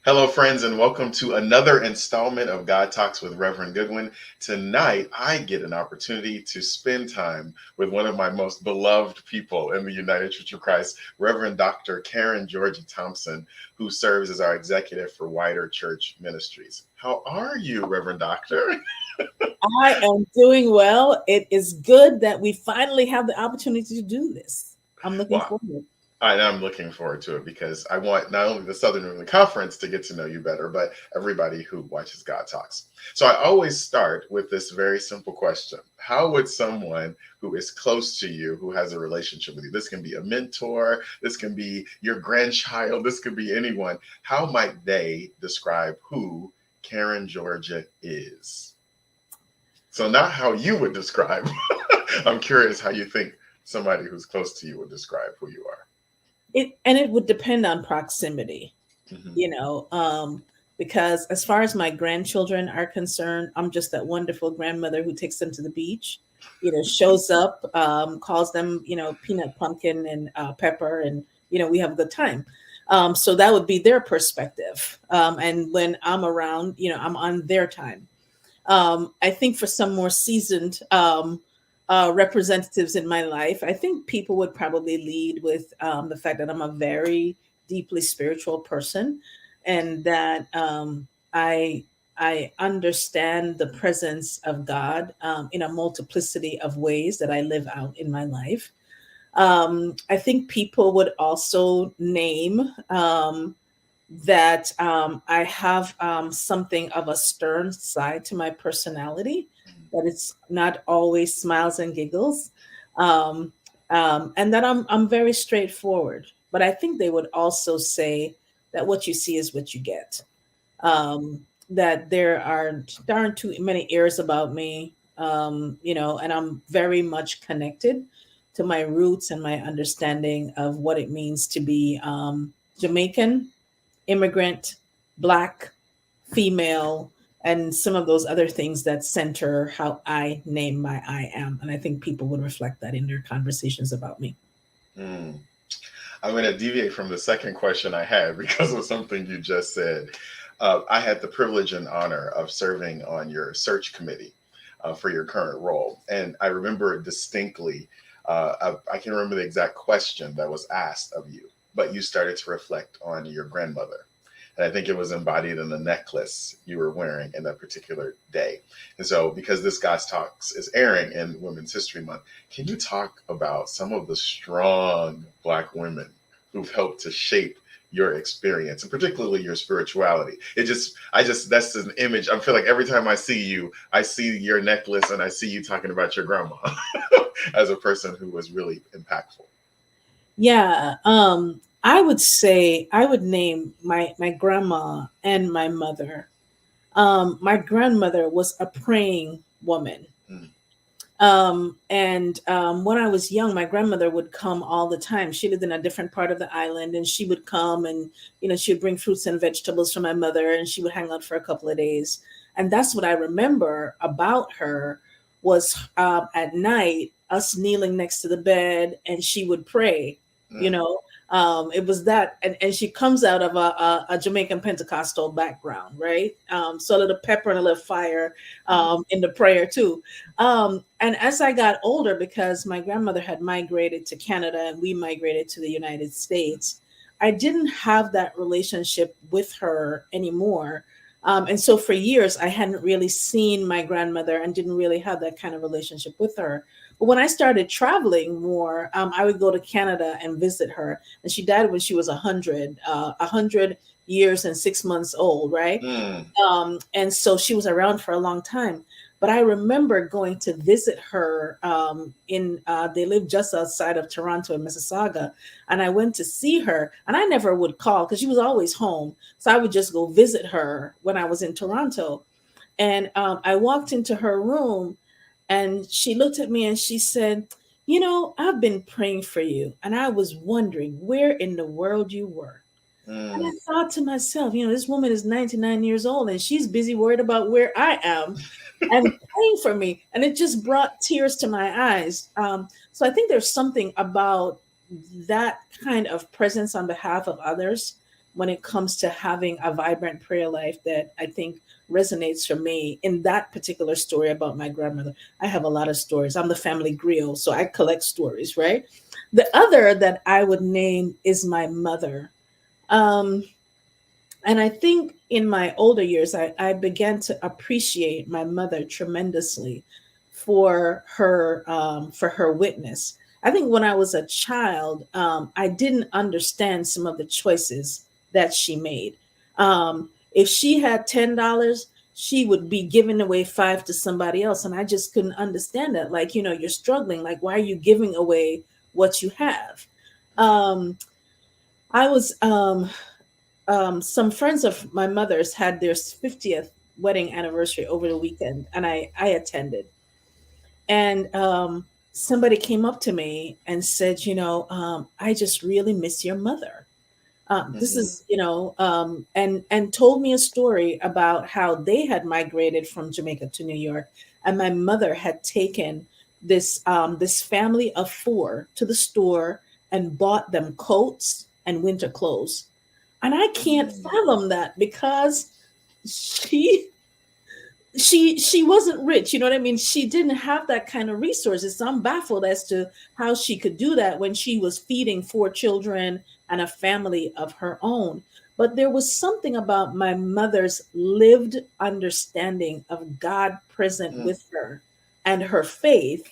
Hello, friends, and welcome to another installment of God Talks with Reverend Goodwin. Tonight, I get an opportunity to spend time with one of my most beloved people in the United Church of Christ, Reverend Dr. Karen Georgia Thompson, who serves as our executive for Wider Church Ministries. How are you, Reverend Doctor? I am doing well. It is good that we finally have the opportunity to do this. I'm looking Well, forward. I'm looking forward to it because I want not only the Southern Women Conference to get to know you better, but everybody who watches God Talks. So I always start with this very simple question. How would someone who is close to you, who has a relationship with you, this can be a mentor, this can be your grandchild, this could be anyone, how might they describe who Karen Georgia is? So not how you would describe. I'm curious how you think somebody who's close to you would describe who you are. It would depend on proximity, Mhm. you know, because as far as my grandchildren are concerned, I'm just that wonderful grandmother who takes them to the beach, shows up, calls them, peanut, pumpkin, and pepper, and we have a good time. So that would be their perspective. And when I'm around, I'm on their time. I think for some more seasoned representatives in my life, I think people would probably lead with the fact that I'm a very deeply spiritual person, and that I understand the presence of God in a multiplicity of ways that I live out in my life. I think people would also name that I have something of a stern side to my personality, that it's not always smiles and giggles, um, and that I'm very straightforward. But I think they would also say that what you see is what you get. That there aren't too many airs about me, and I'm very much connected to my roots and my understanding of what it means to be Jamaican, immigrant, Black, female, and some of those other things that center how I name my I am. And I think people would reflect that in their conversations about me. Mm. I'm going to deviate from the second question I had because of something you just said. I had the privilege and honor of serving on your search committee for your current role. And I remember distinctly, I can remember the exact question that was asked of you, but you started to reflect on your grandmother. And I think it was embodied in the necklace you were wearing in that particular day. And so, because this God's Talks is airing in Women's History Month, can you talk about some of the strong Black women who've helped to shape your experience and particularly your spirituality? That's an image. I feel like every time I see you, I see your necklace and I see you talking about your grandma as a person who was really impactful. Yeah, I would say I would name my grandma and my mother. My grandmother was a praying woman. Mm, And when I was young, my grandmother would come all the time. She lived in a different part of the island, and she would come, and she would bring fruits and vegetables for my mother, and she would hang out for a couple of days. And that's what I remember about her was at night us kneeling next to the bed, and she would pray. You mm, know, it was that, and she comes out of a Jamaican Pentecostal background, right? So a little pepper and a little fire mm, in the prayer too. And as I got older, because my grandmother had migrated to Canada and we migrated to the United States, I didn't have that relationship with her anymore. And so for years, I hadn't really seen my grandmother and didn't really have that kind of relationship with her. But when I started traveling more, I would go to Canada and visit her. And she died when she was 100 years and 6 months old, right? mm, And so she was around for a long time. But I remember going to visit her they lived just outside of Toronto in Mississauga. And I went to see her, and I never would call because she was always home. So I would just go visit her when I was in Toronto. And I walked into her room, and she looked at me and she said, I've been praying for you. And I was wondering where in the world you were. And I mm. thought to myself, this woman is 99 years old and she's busy worried about where I am and praying for me. And it just brought tears to my eyes. So I think there's something about that kind of presence on behalf of others when it comes to having a vibrant prayer life that I think resonates for me in that particular story about my grandmother. I have a lot of stories. I'm the family griot, so I collect stories, right? The other that I would name is my mother. Um, and I think in my older years, I began to appreciate my mother tremendously for her witness. I think when I was a child, I didn't understand some of the choices that she made. If she had $10, she would be giving away five to somebody else, and I just couldn't understand that. Like, you're struggling. Like, why are you giving away what you have? Um, I was some friends of my mother's had their 50th wedding anniversary over the weekend, and I attended. And somebody came up to me and said, I just really miss your mother. This Mm-hmm. is, and told me a story about how they had migrated from Jamaica to New York, and my mother had taken this family of four to the store and bought them coats and winter clothes. And I can't fathom that because she she wasn't rich, you know what I mean? She didn't have that kind of resources. So I'm baffled as to how she could do that when she was feeding four children and a family of her own. But there was something about my mother's lived understanding of God present Mm-hmm. with her and her faith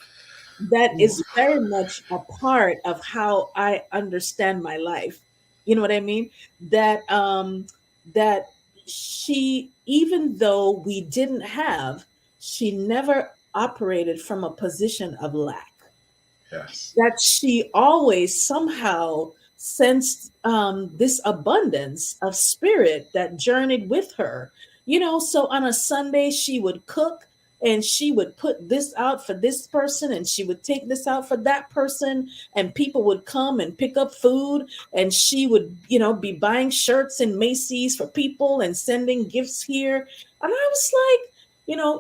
that is very much a part of how I understand my life. You know what I mean? That she, even though we didn't have, she never operated from a position of lack. Yes. That she always somehow sensed this abundance of spirit that journeyed with her. So on a Sunday, she would cook and she would put this out for this person and she would take this out for that person, and people would come and pick up food, and she would be buying shirts in Macy's for people and sending gifts here. And I was like,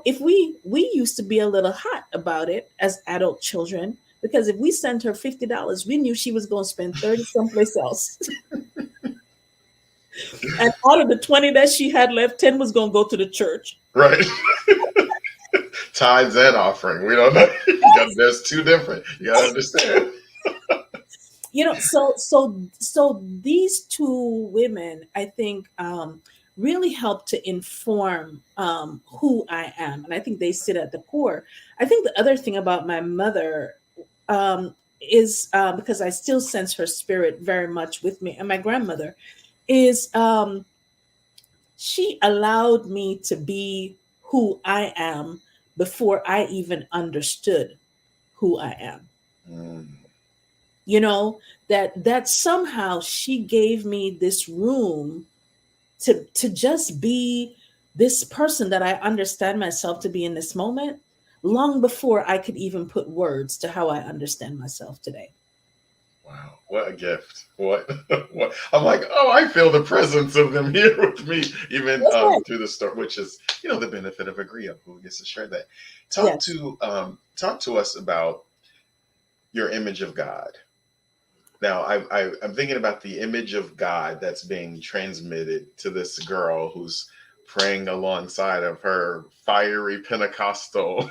if we used to be a little hot about it as adult children, because if we sent her $50, we knew she was going to spend 30 someplace else. And out of the 20 that she had left, 10 was going to go to the church. Right. Tithes and offering. We don't know. There's two different. You gotta understand. So these two women, I think, really help to inform who I am. And I think they sit at the core. I think the other thing about my mother is because I still sense her spirit very much with me, and my grandmother is she allowed me to be who I am before I even understood who I am. Mm. That somehow she gave me this room to just be this person that I understand myself to be in this moment, long before I could even put words to how I understand myself today. Wow, what a gift! What, what? I'm like, oh, I feel the presence of them here with me, even That's right. through the story, which is, the benefit of a griot who gets to share that. Yes. Talk to us about your image of God. Now, I'm thinking about the image of God that's being transmitted to this girl who's praying alongside of her fiery Pentecostal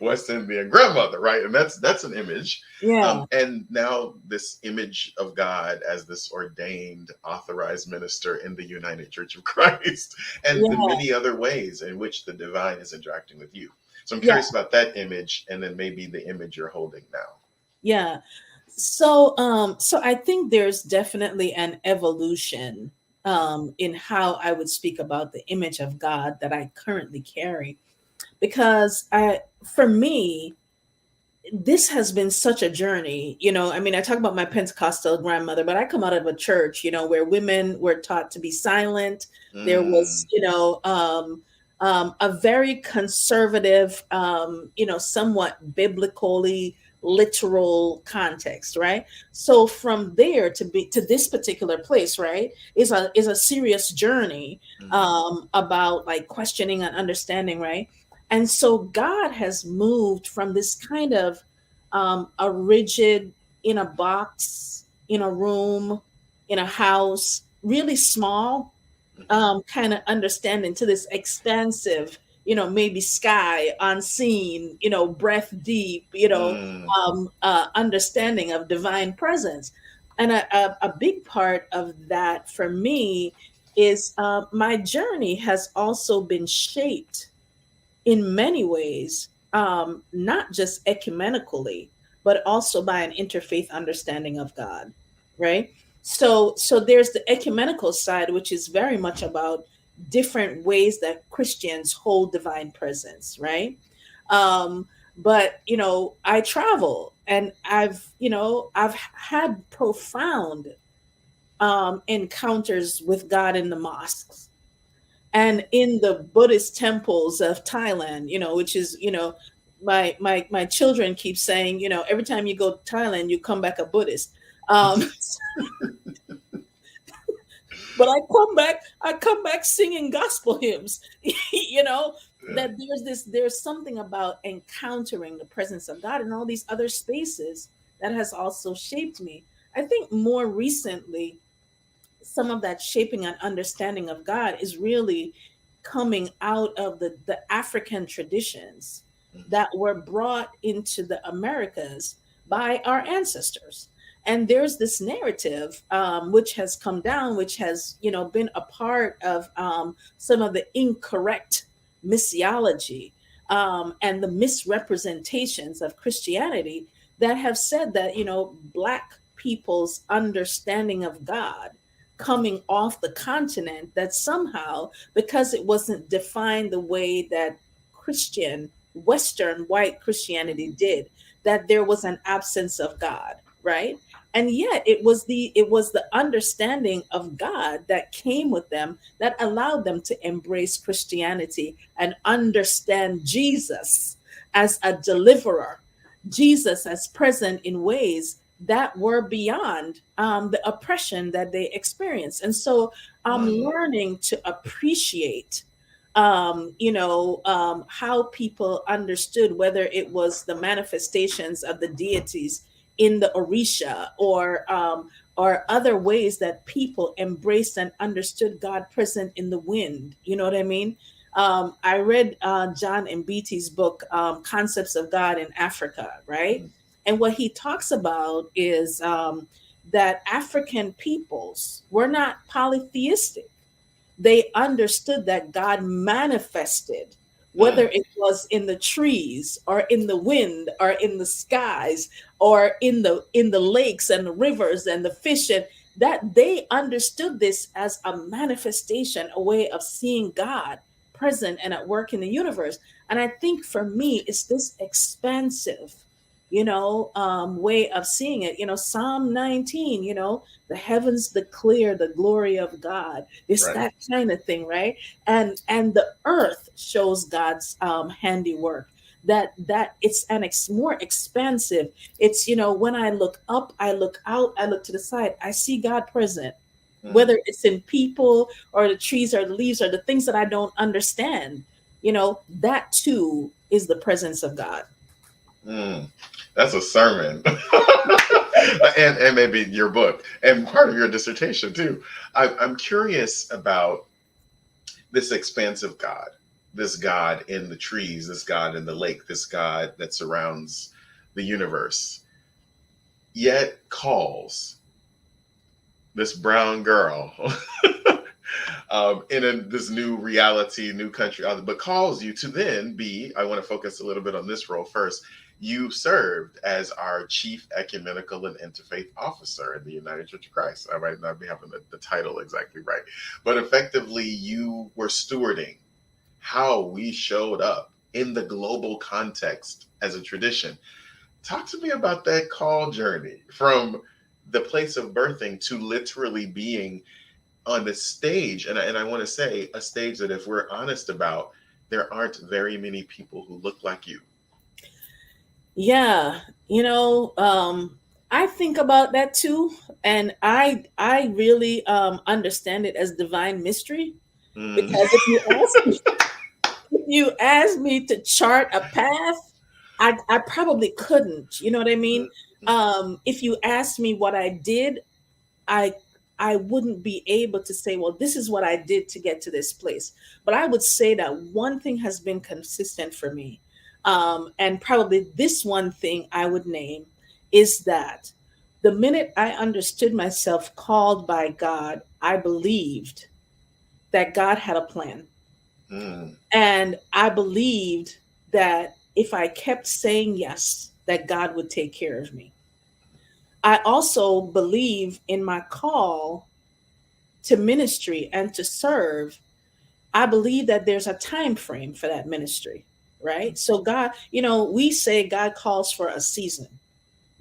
West Indian grandmother, right? And that's an image. Yeah. And now this image of God as this ordained, authorized minister in the United Church of Christ, and the Yeah. many other ways in which the divine is interacting with you. So I'm Yeah. curious about that image, and then maybe the image you're holding now. Yeah. So I think there's definitely an evolution in how I would speak about the image of God that I currently carry, because for me, this has been such a journey. I mean, I talk about my Pentecostal grandmother, but I come out of a church, where women were taught to be silent. There was, Mm, a very conservative, somewhat biblically literal context, right? So from there to be to this particular place, right, is a serious journey mhm. about like questioning and understanding, right? And so God has moved from this kind of a rigid, in a box, in a room, in a house. really small kind of understanding to this expansive, maybe sky unseen, breath deep, Mm, understanding of divine presence. And a big part of that for me is my journey has also been shaped in many ways, not just ecumenically, but also by an interfaith understanding of God, right? So there's the ecumenical side, which is very much about different ways that Christians hold divine presence, right? Um, but I travel, and I've had profound encounters with God in the mosques and in the Buddhist temples of Thailand, which is, my children keep saying, every time you go to Thailand, you come back a Buddhist. Um, but I come back singing gospel hymns, you know, yeah. that there's something about encountering the presence of God in all these other spaces that has also shaped me. I think more recently, some of that shaping and understanding of God is really coming out of the African traditions Mm, that were brought into the Americas by our ancestors. And there's this narrative which has come down, which has been a part of some of the incorrect missiology and the misrepresentations of Christianity that have said that Black people's understanding of God coming off the continent, that somehow, because it wasn't defined the way that Christian, Western white Christianity did, that there was an absence of God, right? And yet it was the understanding of God that came with them that allowed them to embrace Christianity and understand Jesus as a deliverer, Jesus as present in ways that were beyond the oppression that they experienced. And so I'm mm, learning to appreciate, how people understood, whether it was the manifestations of the deities in the Orisha, or other ways that people embraced and understood God present in the wind. You know what I mean? I read John Mbiti's book, Concepts of God in Africa, right? mm, And what he talks about is that African peoples were not polytheistic. They understood that God manifested, whether mm, it was in the trees or in the wind or in the skies or in the lakes and the rivers and the fish, and that they understood this as a manifestation, a way of seeing God present and at work in the universe. And I think for me, it's this expansive, way of seeing it. Psalm 19, the heavens declare the glory of God. It's right. that kind of thing, right? And the earth shows God's handiwork. That it's more expansive. It's, when I look up, I look out, I look to the side, I see God present, Mm, whether it's in people or the trees or the leaves or the things that I don't understand. That too is the presence of God. mm. That's a sermon. And maybe your book and part of your dissertation too. I'm curious about this expansive God, this God in the trees, this God in the lake, this God that surrounds the universe, yet calls this brown girl this new reality, new country, but calls you to then be. I want to focus a little bit on this role first. You served as our chief ecumenical and interfaith officer in the United Church of Christ. I might not be having the title exactly right, but effectively, you were stewarding how we showed up in the global context as a tradition. Talk to me about that call journey from the place of birthing to literally being on the stage. And I want to say a stage that, if we're honest about, there aren't very many people who look like you. Yeah, I think about that too, and I really understand it as divine mystery, Mm, because if you ask me to chart a path, I probably couldn't. You know what I mean? If you asked me what I did, I I wouldn't be able to say, well, this is what I did to get to this place. But I would say that one thing has been consistent for me. And probably this one thing I would name is that the minute I understood myself called by God, I believed that God had a plan. Mm. And I believed that if I kept saying yes, that God would take care of me. I also believe in my call to ministry and to serve. I believe that there's a time frame for that ministry, right? So God, we say God calls for a season,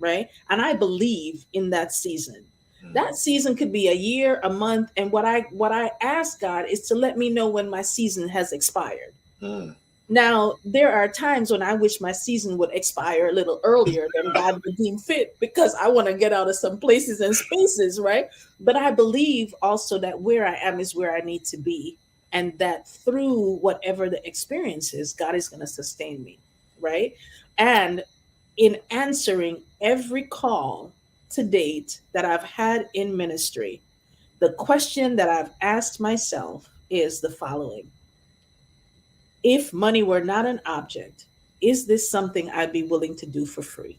right? And I believe in that season. Mm. That season could be a year, a month, and what I ask God is to let me know when my season has expired. Mm. Now, there are times when I wish my season would expire a little earlier than God would deem fit because I want to get out of some places and spaces, right? But I believe also that where I am is where I need to be, and that through whatever the experience is, God is going to sustain me, right? And in answering every call to date that I've had in ministry, the question that I've asked myself is the following: if money were not an object, is this something I'd be willing to do for free?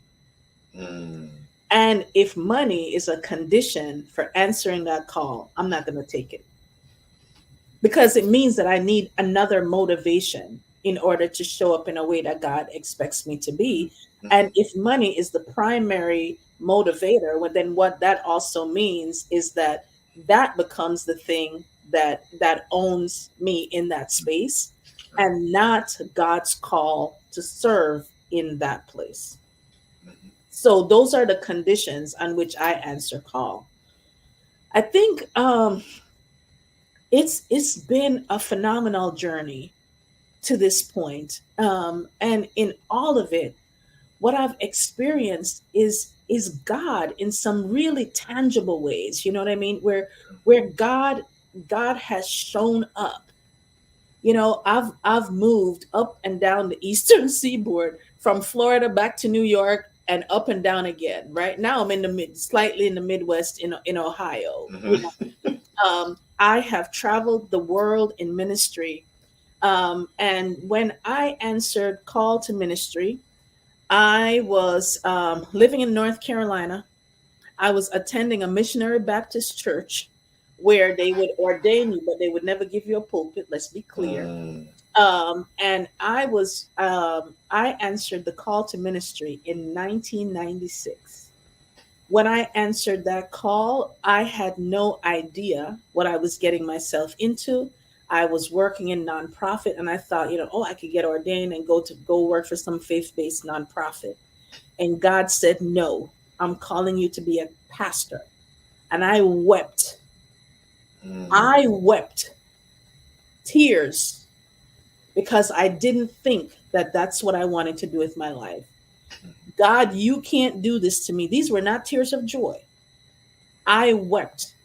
Mm. And if money is a condition for answering that call, I'm not going to take it because it means that I need another motivation in order to show up in a way that God expects me to be. And if money is the primary motivator, well, then what that also means is that that becomes the thing that owns me in that space, and not God's call to serve in that place. Mhm. So those are the conditions on which I answer call. I think it's been a phenomenal journey to this point. And in all of it, what I've experienced is God in some really tangible ways. You know what I mean? Where God has shown up. I've moved up and down the eastern seaboard from Florida back to New York and up and down again. Right now, I'm in slightly in the Midwest in Ohio. Mhm. I have traveled the world in ministry, and when I answered call to ministry, I was living in North Carolina. I was attending a missionary Baptist church where they would ordain you, but they would never give you a pulpit. Let's be clear. Mm. And I answered the call to ministry in 1996. When I answered that call, I had no idea what I was getting myself into. I was working in nonprofit, and I thought, oh, I could get ordained and go work for some faith-based nonprofit. And God said, no, I'm calling you to be a pastor. And I wept. Mm. I wept tears because I didn't think that that's what I wanted to do with my life. God, you can't do this to me. These were not tears of joy. I wept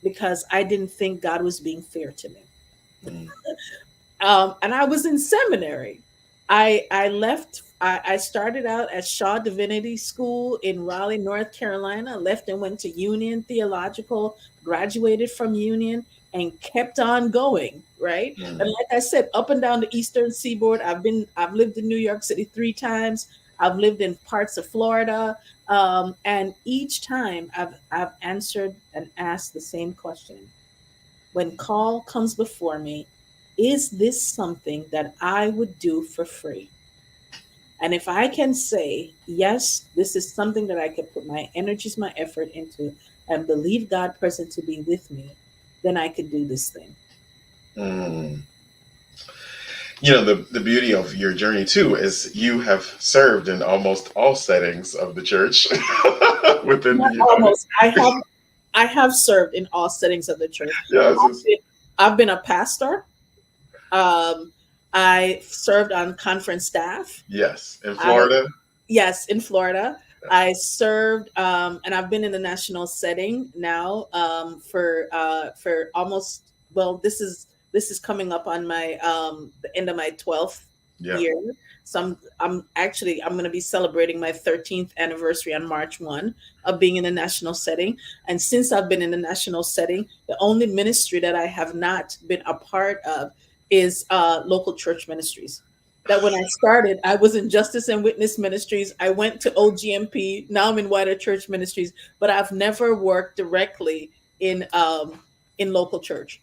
because I didn't think God was being fair to me. Mm. And I was in seminary. I left. I started out at Shaw Divinity School in Raleigh, North Carolina. Left and went to Union Theological. Graduated from Union and kept on going. Right, and Mm. like I said, up and down the Eastern Seaboard. I've lived in New York City 3 times. I've lived in parts of Florida, and each time I've answered and asked the same question: when call comes before me, is this something that I would do for free? And if I can say, yes, this is something that I could put my energies, my effort into, and believe God present to be with me, then I could do this thing. Mm. The beauty of your journey too is you have served in almost all settings of the church within the Not United. almost. I have served in all settings of the church. Yes, I've been, I've been a pastor. Um, I served on conference staff. yes, in I Florida. Yes, in Florida. I served, and I've been in the national setting now for almost. Well, this is coming up on my the end of my 12th Yeah. year. So I'm going to be celebrating my 13th anniversary on March 1 of being in a national setting. And since I've been in a national setting, the only ministry that I have not been a part of is local church ministries. That when I started, I was in Justice and Witness Ministries. I went to OGMP. Now I'm in Wider Church Ministries, but I've never worked directly in local church.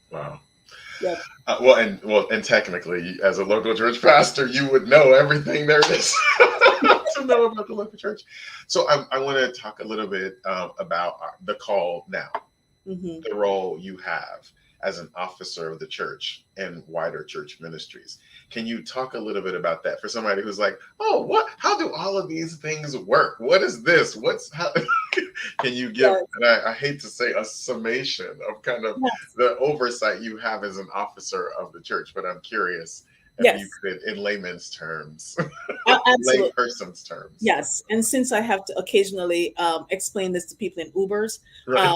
Wow. Yeah. And technically, as a local church pastor, you would know everything there is to know about the local church. So I want to talk a little bit about the call now, Hmm. the role you have as an officer of the church in Wider Church Ministries. Can you talk a little bit about that for somebody who's like, oh, what? How do all of these things work? What is this? What's how? Can you give? Yes. And I hate to say a summation of kind of Yes. the oversight you have as an officer of the church, but I'm curious if you Yes. could, in layman's terms, lay Absolutely. person's terms. Yes, and since I have to occasionally explain this to people in Ubers, Right.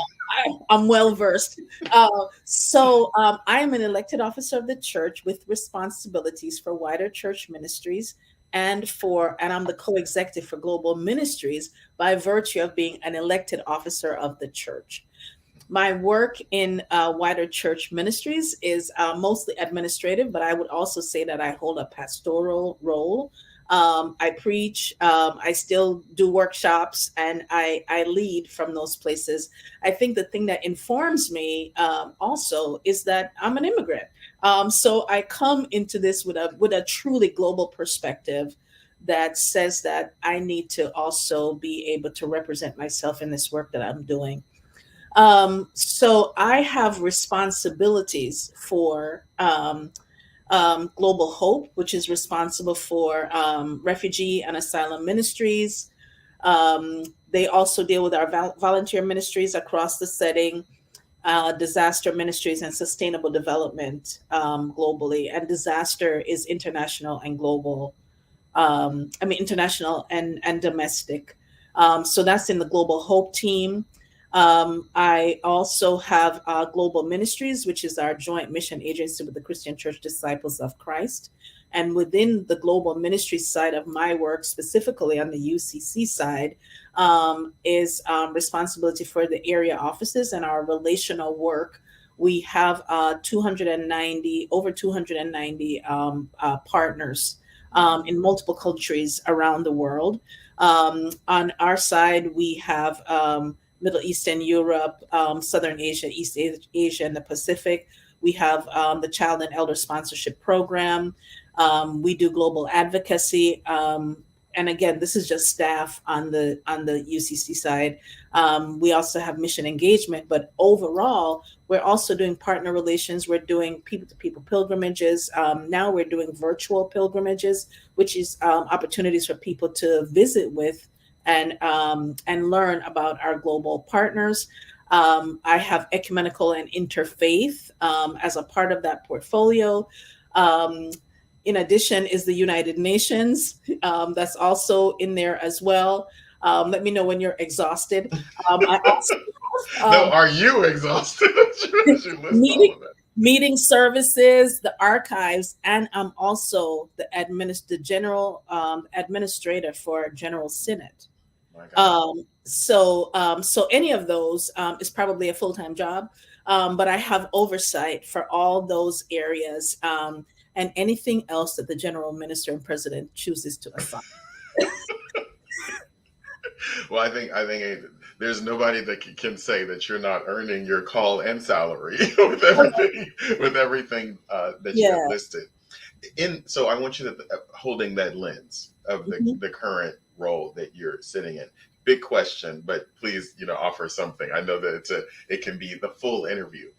I'm well versed. I am an elected officer of the church with responsibilities for Wider Church Ministries and I'm the co-executive for Global Ministries by virtue of being an elected officer of the church. My work in Wider Church Ministries is mostly administrative, but I would also say that I hold a pastoral role. I preach, I still do workshops, and I lead from those places. I think the thing that informs me also is that I'm an immigrant. So I come into this with a truly global perspective that says that I need to also be able to represent myself in this work that I'm doing. So I have responsibilities for Global Hope, which is responsible for refugee and asylum ministries. They also deal with our volunteer ministries across the setting, disaster ministries, and sustainable development globally. And disaster is international and global. International and domestic. So that's in the Global Hope team. I also have Global Ministries, which is our joint mission agency with the Christian Church Disciples of Christ. And within the Global Ministries side of my work, specifically on the UCC side, is responsibility for the area offices and our relational work. We have 290, over 290 partners in multiple countries around the world. On our side, we have Middle East and Europe, Southern Asia, East Asia, and the Pacific. We have the Child and Elder Sponsorship Program. We do global advocacy. And again, this is just staff on the UCC side. We also have mission engagement, but overall, we're also doing partner relations. We're doing people-to-people pilgrimages. Now we're doing virtual pilgrimages, which is opportunities for people to visit with and learn about our global partners. I have ecumenical and interfaith as a part of that portfolio. Um, in addition is the United Nations. That's also in there as well. Let me know when you're exhausted. I also No, have are you exhausted as you list all meeting of it? meeting services, the archives, and I'm also the general administrator for General Synod. My God. So any of those is probably a full-time job, but I have oversight for all those areas and anything else that the general minister and president chooses to assign. Well, I think there's nobody that can say that you're not earning your call and salary with everything that you have Yeah. listed. So I want you to holding that lens of the Mhm. the current role that you're sitting in. Big question, but please, offer something. I know that it can be the full interview.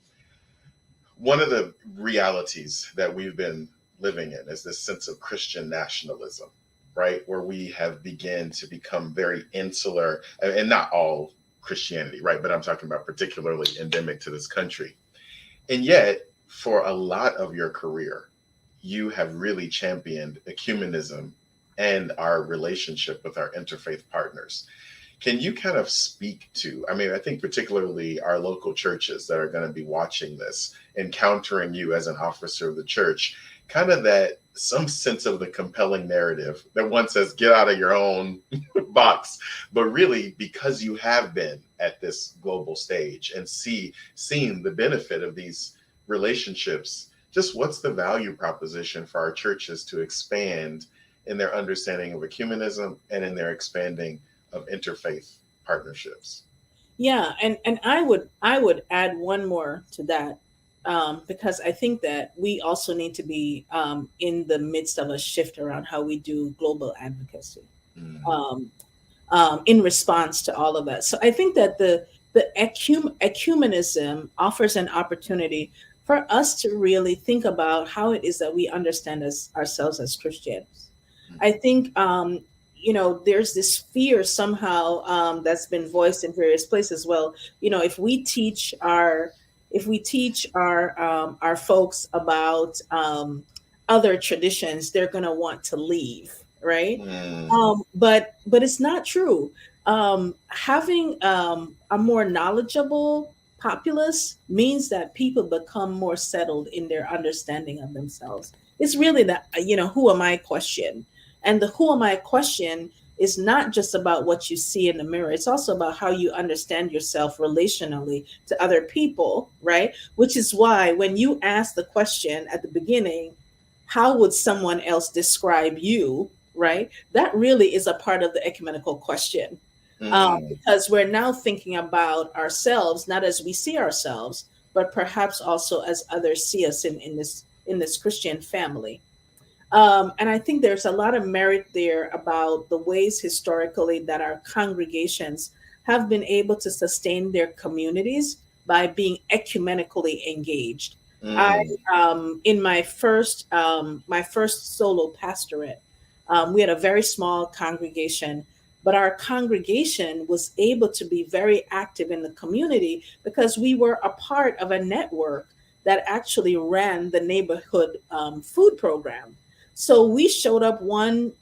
One of the realities that we've been living in is this sense of Christian nationalism, right? Where we have begun to become very insular, and not all Christianity, right? But I'm talking about particularly endemic to this country. And yet, for a lot of your career, you have really championed ecumenism and our relationship with our interfaith partners. Can you kind of speak to, I mean, I think particularly our local churches that are going to be watching this, encountering you as an officer of the church, kind of that some sense of the compelling narrative that one says, get out of your own box, but really because you have been at this global stage and seeing the benefit of these relationships, just what's the value proposition for our churches to expand in their understanding of ecumenism and in their expanding of interfaith partnerships? Yeah, and I would add one more to that, because I think that we also need to be in the midst of a shift around how we do global advocacy, Mm, um, in response to all of that. So I think that the ecumenism offers an opportunity for us to really think about how it is that we understand ourselves as Christians. I mhm, think, there's this fear somehow, that's been voiced in various places. Well, if we teach our folks about other traditions, they're going to want to leave, right? mm, But it's not true. Having a more knowledgeable populace means that people become more settled in their understanding of themselves. It's really that, who am I question. And the who am I question is not just about what you see in the mirror. It's also about how you understand yourself relationally to other people, right? Which is why when you ask the question at the beginning, how would someone else describe you, right? That really is a part of the ecumenical question. mm, Because we're now thinking about ourselves not as we see ourselves, but perhaps also as others see us in this Christian family. And I think there's a lot of merit there about the ways historically that our congregations have been able to sustain their communities by being ecumenically engaged. I, mm, in my first solo pastorate, we had a very small congregation, but our congregation was able to be very active in the community because we were a part of a network that actually ran the neighborhood food program. So we showed up one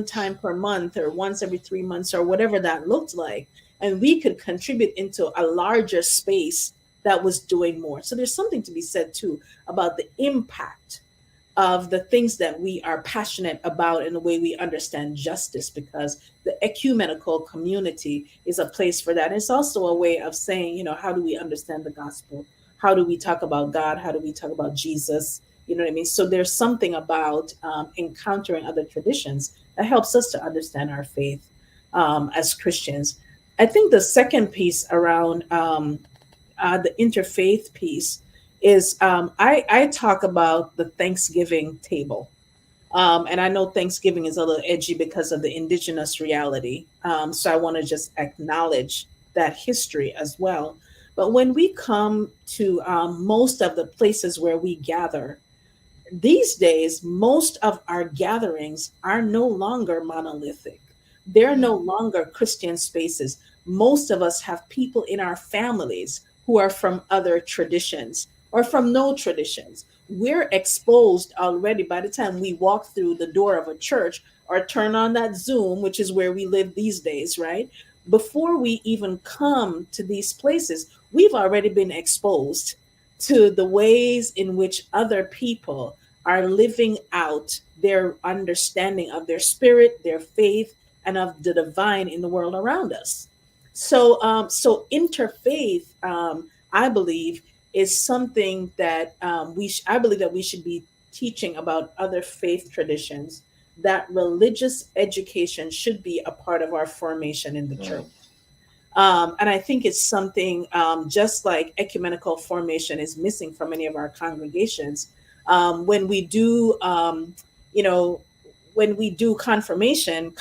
time per month or once every 3 months or whatever that looked like. And we could contribute into a larger space that was doing more. So there's something to be said too about the impact of the things that we are passionate about in the way we understand justice, because the ecumenical community is a place for that. And it's also a way of saying, how do we understand the gospel? How do we talk about God? How do we talk about Jesus? You know what I mean? So there's something about encountering other traditions that helps us to understand our faith as Christians. I think the second piece around the interfaith piece is, I talk about the Thanksgiving table. And I know Thanksgiving is a little edgy because of the indigenous reality. So I want to just acknowledge that history as well. But when we come to most of the places where we gather, these days, most of our gatherings are no longer monolithic. They're no mm, longer Christian spaces. Most of us have people in our families who are from other traditions or from no traditions. We're exposed already by the time we walk through the door of a church or turn on that Zoom, which is where we live these days, right? Before we even come to these places, we've already been exposed to the ways in which other people are living out their understanding of their spirit, their faith, and of the divine in the world around us. So interfaith, I believe, is something that I believe that we should be teaching about other faith traditions. That religious education should be a part of our formation in the church. mm, And I think it's something, just like ecumenical formation is missing from many of our congregations. When we do, you know, when we do confirmation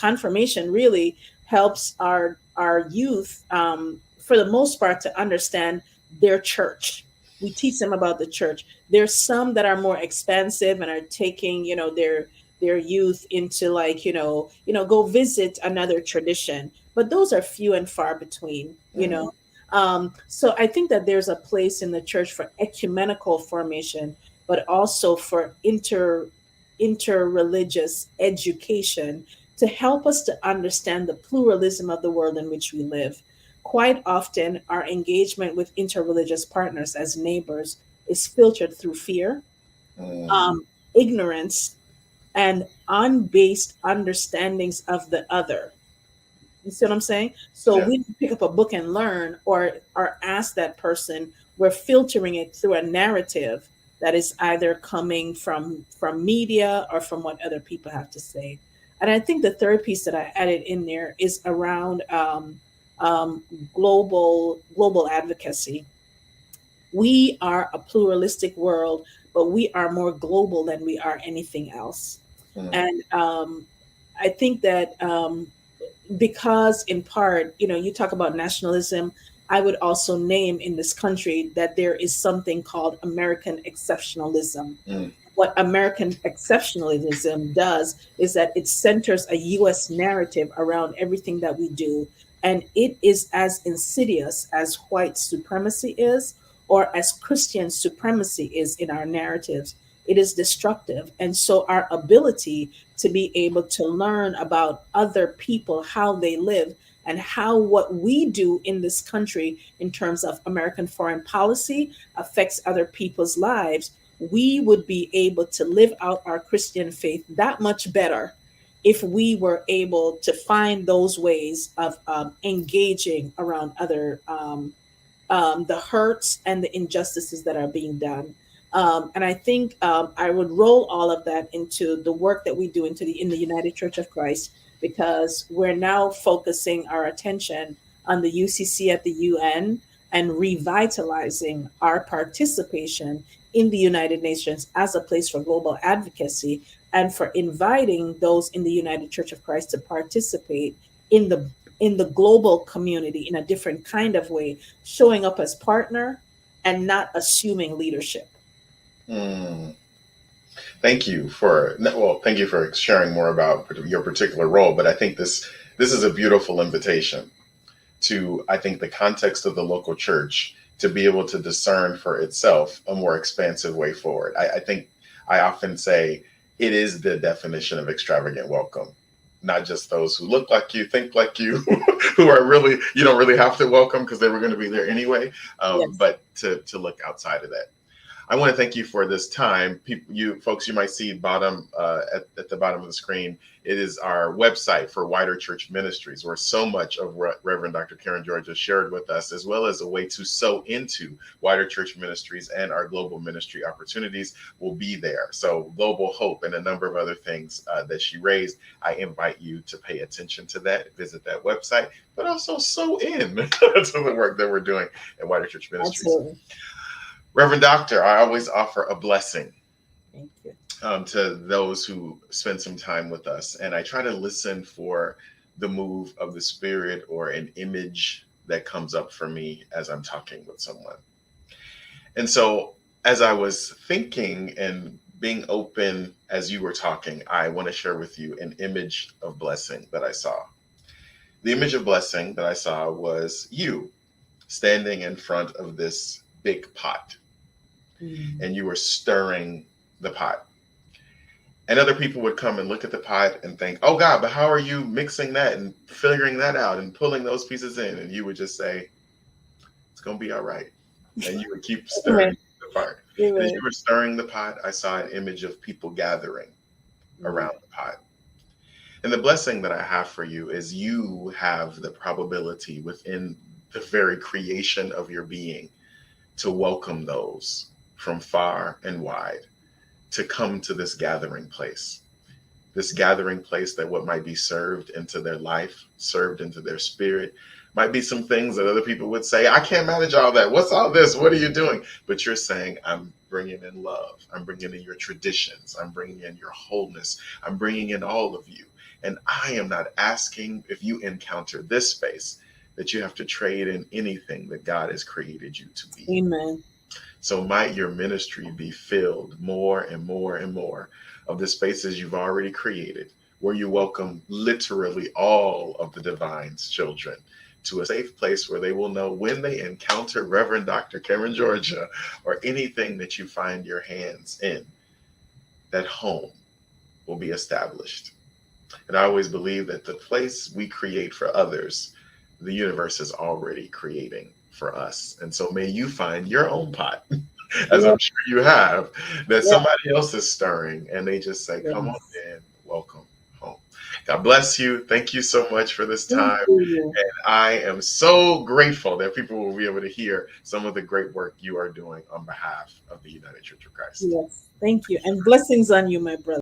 really helps our youth, for the most part, to understand their church. We teach them about the church. There's some that are more expansive and are taking, their youth into, like, go visit another tradition, but those are few and far between. mm, So I think that there's a place in the church for ecumenical formation, but also for interreligious education to help us to understand the pluralism of the world in which we live. Quite often, our engagement with interreligious partners as neighbors is filtered through fear, Mm, ignorance, and unbased understandings of the other. You see what I'm saying? So yeah. we don't pick up a book and learn, or ask that person. We're filtering it through a narrative that is either coming from media or from what other people have to say. And I think the third piece that I added in there is around um, global advocacy. We are a pluralistic world, but we are more global than we are anything else. Mm, And I think that because in part, you talk about nationalism, I would also name in this country that there is something called American exceptionalism. mm, What American exceptionalism does is that it centers a US narrative around everything that we do, and it is as insidious as white supremacy is, or as Christian supremacy is in our narratives. It is destructive. And so our ability to be able to learn about other people, how they live, and how what we do in this country in terms of American foreign policy affects other people's lives, we would be able to live out our Christian faith that much better if we were able to find those ways of engaging around other the hurts and the injustices that are being done. And I think I would roll all of that into the work that we do in the United Church of Christ, because we're now focusing our attention on the UCC at the UN and revitalizing our participation in the United Nations as a place for global advocacy, and for inviting those in the United Church of Christ to participate in the global community in a different kind of way, showing up as partner and not assuming leadership. mm. Thank you for sharing more about your particular role. But I think this is a beautiful invitation to, I think, the context of the local church to be able to discern for itself a more expansive way forward. I think I often say it is the definition of extravagant welcome. Not just those who look like you, think like you, who are really, you don't really have to welcome because they were going to be there anyway, Yes. but to look outside of that. I want to thank you for this time. People, you folks, you might see bottom at the bottom of the screen. It is our website for Wider Church Ministries, where so much of what Reverend Dr. Karen Georgia shared with us, as well as a way to sow into Wider Church Ministries and our global ministry opportunities, will be there. So Global Hope and a number of other things that she raised, I invite you to pay attention to that, visit that website, but also sow in to the work that we're doing at Wider Church Ministries. Absolutely. Reverend Doctor, I always offer a blessing Thank you. to those who spend some time with us. And I try to listen for the move of the Spirit or an image that comes up for me as I'm talking with someone. And so, as I was thinking and being open as you were talking, I want to share with you an image of blessing that I saw. The image of blessing that I saw was you standing in front of this big pot, Mm. and you were stirring the pot. And other people would come and look at the pot and think, oh God, but how are you mixing that and figuring that out and pulling those pieces in? And you would just say, it's going to be all right. And you would keep stirring Amen. the pot. And as you Amen. were stirring the pot, I saw an image of people gathering Mm. around the pot. And the blessing that I have for you is you have the probability within the very creation of your being to welcome those from far and wide to come to this gathering place. This gathering place that what might be served into their life, served into their spirit, might be some things that other people would say, I can't manage all that. What's all this? What are you doing? But you're saying, I'm bringing in love. I'm bringing in your traditions. I'm bringing in your wholeness. I'm bringing in all of you. And I am not asking if you encounter this space that you have to trade in anything that God has created you to be. Amen. So might your ministry be filled more and more and more of the spaces you've already created, where you welcome literally all of the divine's children to a safe place where they will know when they encounter Reverend Dr. Karen Georgia or anything that you find your hands in, that home will be established. And I always believe that the place we create for others, the universe is already creating for us. And so may you find your own pot, as Yeah, I'm sure you have, that yeah, somebody else is stirring, and they just say, come on yes. in, welcome home. God bless you. Thank you so much for this Thank time. you. I am so grateful that people will be able to hear some of the great work you are doing on behalf of the United Church of Christ. Yes, thank you. And blessings on you, my brother.